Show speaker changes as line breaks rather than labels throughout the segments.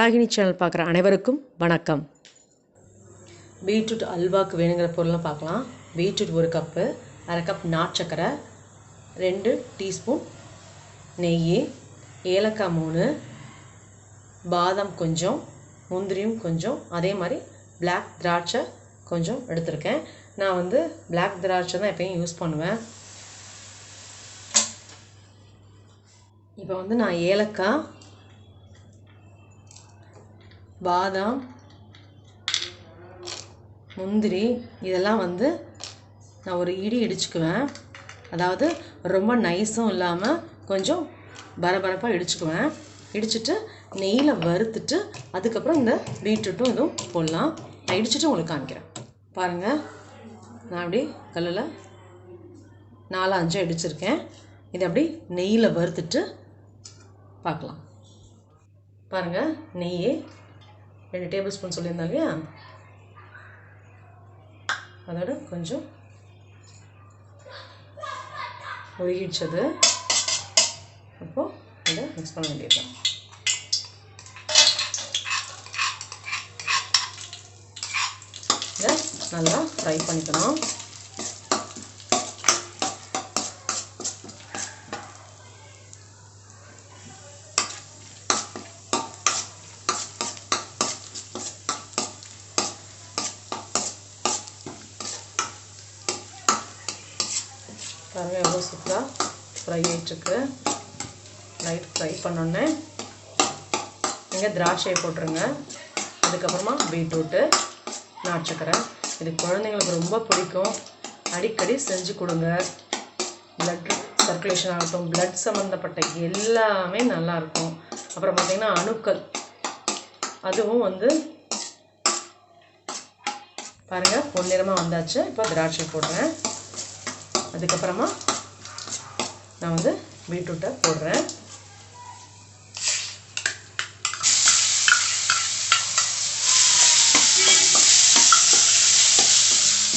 Varahini channel பார்க்குற அனைவருக்கும் வணக்கம். பீட்ரூட் அல்வாக்கு வேணுங்கிற பொருள்லாம் பார்க்கலாம். பீட்ரூட் 1 கப்பு, அரை கப் நாட்டுச்சக்கரை, 2 டீஸ்பூன் நெய், ஏலக்காய் 3, பாதாம் கொஞ்சம், முந்திரியும் கொஞ்சம், அதே மாதிரி பிளாக் திராட்சை கொஞ்சம் எடுத்திருக்கேன். நான் பிளாக் திராட்சை தான் எப்பயும் யூஸ் பண்ணுவேன். இப்போ நான் ஏலக்காய், பாதாம், முந்திரி இதெல்லாம் நான் ஒரு இடி இடிச்சுக்குவேன். அதாவது ரொம்ப நைஸும் இல்லாமல் கொஞ்சம் பரபரப்பாக இடிச்சுக்குவேன். இடிச்சுட்டு நெய்யில் வறுத்துட்டு அதுக்கப்புறம் இந்த பீட்ரூட்டும் இதுவும் போடலாம். நான் இடிச்சுட்டு உங்களுக்கு காமிக்கிறேன். பாருங்கள், நான் அப்படி கல்லில் 4-5 இடிச்சிருக்கேன். இதை அப்படி நெய்யில் வறுத்துட்டு பார்க்கலாம். பாருங்கள், நெய் 2 டேபிள் ஸ்பூன் சொல்லியிருந்தேன் இல்லையா, அதோட கொஞ்சம் உருகிடுச்சது. அப்போது இதை மிக்ஸ் பண்ண வேண்டியது. இதை நல்லா ஃப்ரை பண்ணிக்கணும். பாருங்கள், எவ்வளோ சூப்பராக ஃப்ரை ஆகிட்டுருக்கு. லைட் ஃப்ரை பண்ணோன்னே நீங்கள் திராட்சையை போட்டுருங்க. அதுக்கப்புறமா பீட்ரூட்டு, நாட்டுச்சக்கரை. இது குழந்தைங்களுக்கு ரொம்ப பிடிக்கும். அடிக்கடி செஞ்சு கொடுங்க. பிளட் சர்க்குலேஷன் ஆகட்டும், பிளட் சம்மந்தப்பட்ட எல்லாமே நல்லாயிருக்கும். அப்புறம் பார்த்திங்கன்னா அணுக்கள், அதுவும் பாருங்கள் பொன்னிறமாக வந்தாச்சு. இப்போ திராட்சை போடுறேன். அதுக்கப்புறமா நான் பீட்ரூட்டை போடுறேன்.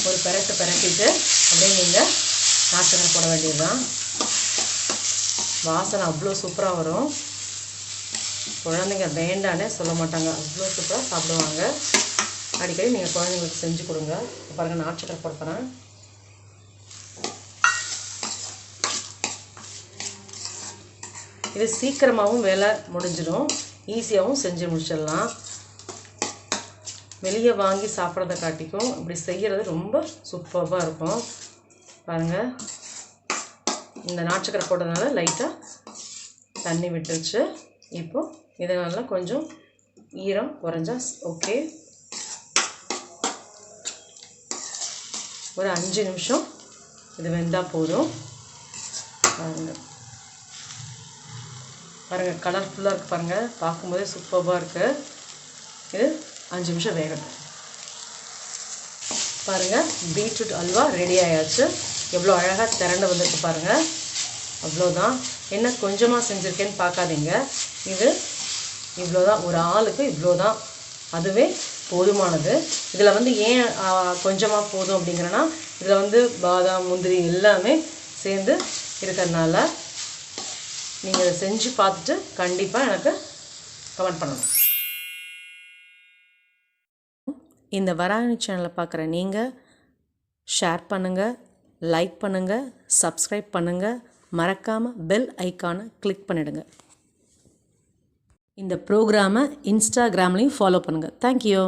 ஒரு பெரட்டிட்டு அப்படியே நீங்கள் நாட்டுச்சக்கரை போட வேண்டியது தான். வாசனை அவ்வளோ சூப்பராக வரும். குழந்தைங்க வேண்டானே சொல்ல மாட்டாங்க, அவ்வளோ சூப்பராக சாப்பிடுவாங்க. அடிக்கடி நீங்கள் குழந்தைங்களுக்கு செஞ்சு கொடுங்க. பாருங்கள், நாட்டுச்சக்கரை போடுறேன். இது சீக்கிரமாகவும் வேலை முடிஞ்சிடும், ஈஸியாகவும் செஞ்சு முடிச்சிடலாம். வெளியே வாங்கி சாப்பிட்றத காட்டிக்கும் இப்படி செய்கிறது ரொம்ப சூப்பராக இருக்கும். பாருங்கள், இந்த நாட்டுச்சக்கரை போட்டதுனால லைட்டாக தண்ணி விட்டுருச்சு. இப்போது இதை நல்லா கொஞ்சம் ஈரம் குறைஞ்சா ஓகே. ஒரு 5 நிமிஷம் இது வெந்தால் போதும். பாருங்கள், கலர்ஃபுல்லாக இருக்குது. பாருங்கள், பார்க்கும்போதே சூப்பராக இருக்குது. இது 5 நிமிஷம் வேகட்டும். பாருங்கள், பீட்ரூட் அல்வா ரெடி ஆயாச்சு. எவ்வளோ அழகாக திரண்டு வந்துருக்கு பாருங்கள். அவ்வளோதான். என்ன கொஞ்சமாக செஞ்சுருக்கேன்னு பார்க்காதீங்க. இது இவ்வளோதான், ஒரு ஆளுக்கு இவ்வளோதான், அதுவே போதுமானது. இதில் ஏன் கொஞ்சமாக போதும் அப்படிங்கிறனா, இதில் பாதாம், முந்திரி எல்லாமே சேர்ந்து இருக்கிறதுனால நீங்கள் இதை செஞ்சு பார்த்துட்டு கண்டிப்பாக எனக்கு கமெண்ட் பண்ணணும். இந்த வராகினி சேனலை பார்க்குற நீங்கள் ஷேர் பண்ணுங்கள், லைக் பண்ணுங்கள், சப்ஸ்கிரைப் பண்ணுங்கள், மறக்காமல் பெல் ஐக்கானை கிளிக் பண்ணிவிடுங்க. இந்த ப்ரோக்ராமை இன்ஸ்டாகிராம்லேயும் ஃபாலோ பண்ணுங்கள். தேங்க்யூ.